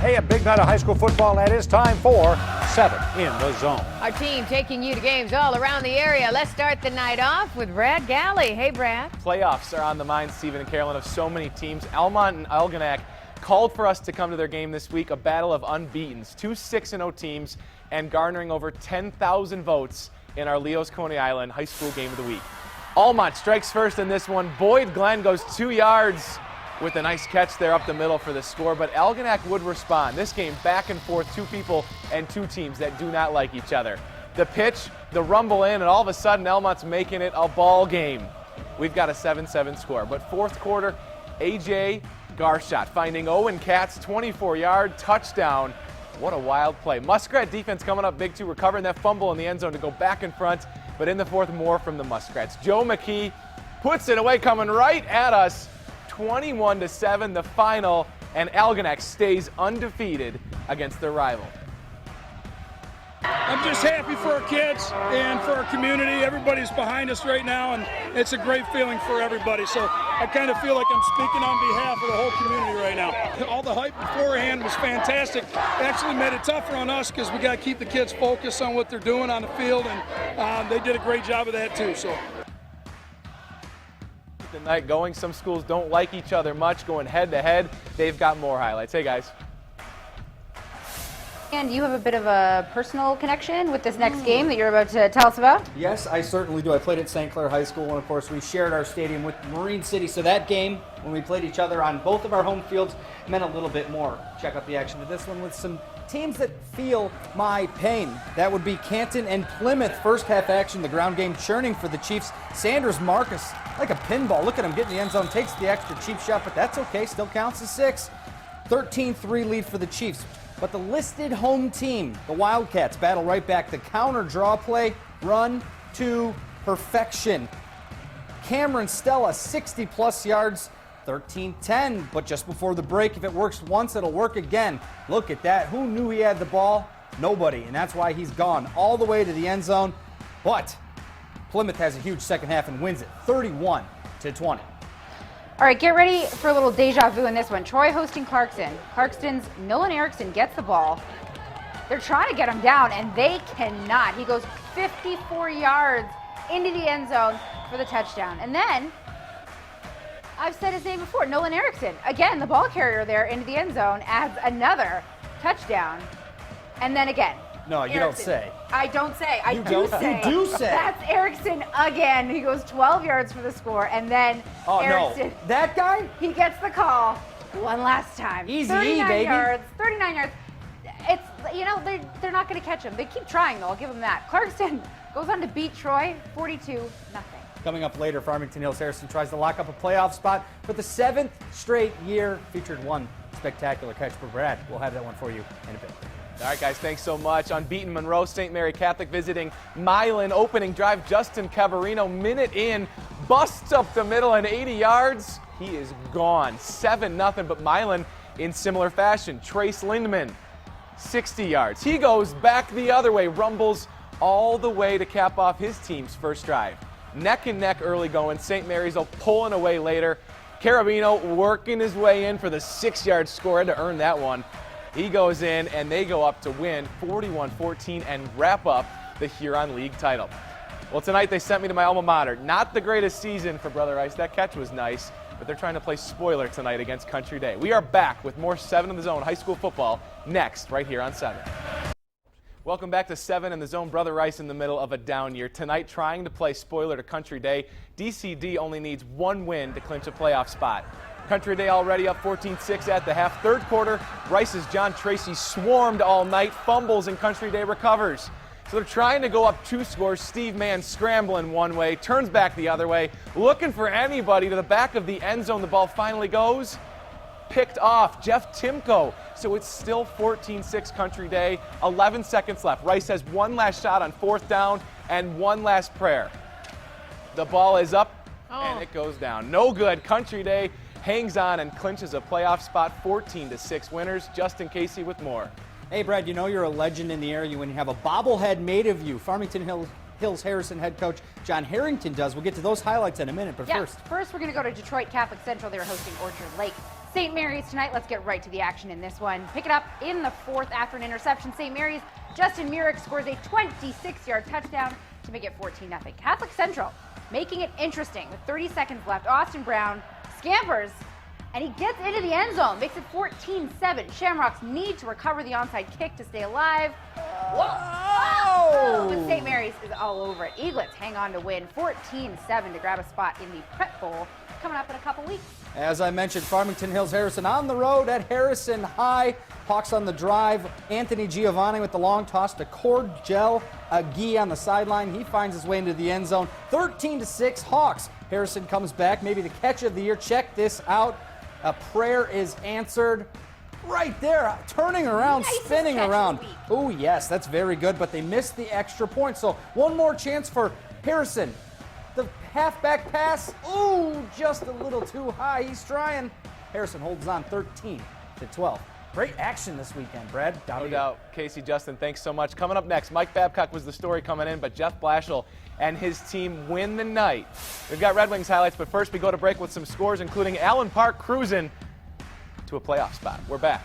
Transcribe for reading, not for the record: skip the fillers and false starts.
Hey, a big night of high school football, and it's time for 7 in the Zone. Our team taking you to games all around the area. Let's start the night off with Brad Galley. Hey, Brad. Playoffs are on the mind, Stephen and Carolyn, of so many teams. Almont and Agonac called for us to come to their game this week, a battle of unbeatens. 2 6-0 teams and garnering over 10,000 votes in our Leo's Coney Island High School Game of the Week. Almont strikes first in this one. Boyd Glenn goes 2 yards with a nice catch there up the middle for the score, but Agonac would respond. This game back and forth, 2 people and 2 teams that do not like each other. The pitch, the rumble in, and all of a sudden Almont's making it a ball game. We've got a 7-7 score, but fourth quarter, A.J. Garshot finding Owen Katz, 24-yard touchdown. What a wild play. Muskrat defense coming up big too, recovering that fumble in the end zone to go back in front, but in the fourth, more from the Muskrats. Joe McKee puts it away, coming right at us. 21-7 the final, and Agonac stays undefeated against their rival. I'm just happy for our kids and for our community. Everybody's behind us right now, and it's a great feeling for everybody. So I kind of feel like I'm speaking on behalf of the whole community right now. All the hype beforehand was fantastic. It actually made it tougher on us because we got to keep the kids focused on what they're doing on the field, and they did a great job of that too. So. The night going, some schools don't like each other much, going head to head. They've got more highlights. Hey guys. And you have a bit of a personal connection with this next game that you're about to tell us about? Yes, I certainly do. I played at St. Clair High School, and of course we shared our stadium with Marine City, so that game, when we played each other on both of our home fields, meant a little bit more. Check out the action to this one with some teams that feel my pain. That would be Canton and Plymouth. First half action, the ground game churning for the Chiefs. Sanders Marcus, like a pinball. Look at him getting the end zone, takes the extra cheap shot, but that's okay, still counts as 6. 13-3 lead for the Chiefs. But the listed home team, the Wildcats, battle right back. The counter draw play, run to perfection. Cameron Stella, 60-plus yards, 13-10. But just before the break, if it works once, it'll work again. Look at that. Who knew he had the ball? Nobody. And that's why he's gone all the way to the end zone. But Plymouth has a huge second half and wins it, 31-20. All right, get ready for a little deja vu in this one. Troy hosting Clarkson. Clarkston's Milan Erickson gets the ball. They're trying to get him down, and they cannot. He goes 54 yards into the end zone for the touchdown. And then, I've said his name before, Nolan Erickson. Again, the ball carrier there into the end zone adds another touchdown. And then again. No, you don't say. I don't say. I do say. You do say. That's Erickson again. He goes 12 yards for the score, and then Erickson. No. That guy? He gets the call one last time. Easy, 39 baby. 39 yards. It's, you know, they're not going to catch him. They keep trying, though. I'll give them that. Clarkston goes on to beat Troy 42-0. Coming up later, Farmington Hills Harrison tries to lock up a playoff spot for the 7th straight year. Featured one spectacular catch for Brad. We'll have that one for you in a bit. All right, guys, thanks so much. Unbeaten Monroe St. Mary Catholic visiting Milan. Opening drive, Justin Cavarino, minute in, busts up the middle and 80 yards. He is gone. 7-0, but Milan in similar fashion. Trace Lindman, 60 yards. He goes back the other way, rumbles all the way to cap off his team's first drive. Neck and neck early going. St. Mary's pulling away later. Carabino working his way in for the 6-yard score. Had to earn that one. He goes in, and they go up to win 41-14 and wrap up the Huron League title. Well, tonight they sent me to my alma mater. Not the greatest season for Brother Rice. That catch was nice, but they're trying to play spoiler tonight against Country Day. We are back with more 7 in the Zone high school football next, right here on 7. Welcome back to 7 in the Zone. Brother Rice in the middle of a down year. Tonight, trying to play spoiler to Country Day. DCD only needs 1 win to clinch a playoff spot. Country Day already up 14-6 at the half. Third quarter, Rice's John Tracy swarmed all night, fumbles, and Country Day recovers. So they're trying to go up 2 scores. Steve Mann scrambling one way, turns back the other way, looking for anybody to the back of the end zone. The ball finally goes. Picked off Jeff Timko. So it's still 14-6 Country Day. 11 seconds left. Rice has one last shot on 4th down and one last prayer. The ball is up and it goes down. No good. Country Day hangs on and clinches a playoff spot. 14-6 winners. Justin Casey with more. Hey, Brad, you know you're a legend in the area when you have a bobblehead made of you. Farmington Hills Harrison head coach John Harrington does. We'll get to those highlights in a minute, but first we're going to go to Detroit Catholic Central. They're hosting Orchard Lake. St. Mary's tonight. Let's get right to the action in this one. Pick it up in the fourth after an interception. St. Mary's, Justin Murick scores a 26-yard touchdown to make it 14-0. Catholic Central making it interesting with 30 seconds left. Austin Brown scampers, and he gets into the end zone, makes it 14-7. Shamrocks need to recover the onside kick to stay alive. Whoa! But St. Mary's is all over it. Eaglets hang on to win 14-7 to grab a spot in the Prep Bowl coming up in a couple weeks. As I mentioned, Farmington Hills Harrison on the road at Harrison High. Hawks on the drive. Anthony Giovanni with the long toss to Cordell Agee on the sideline. He finds his way into the end zone. 13-6 Hawks. Harrison comes back, maybe the catch of the year. Check this out. A prayer is answered right there, turning around, spinning around. Oh, yes, that's very good, but they missed the extra point. So one more chance for Harrison. The halfback pass, ooh, just a little too high. He's trying. Harrison holds on 13-12. Great action this weekend, Brad. No doubt. Casey, Justin, thanks so much. Coming up next, Mike Babcock was the story coming in, but Jeff Blashill and his team win the night. We've got Red Wings highlights, but first we go to break with some scores, including Allen Park cruising to a playoff spot. We're back.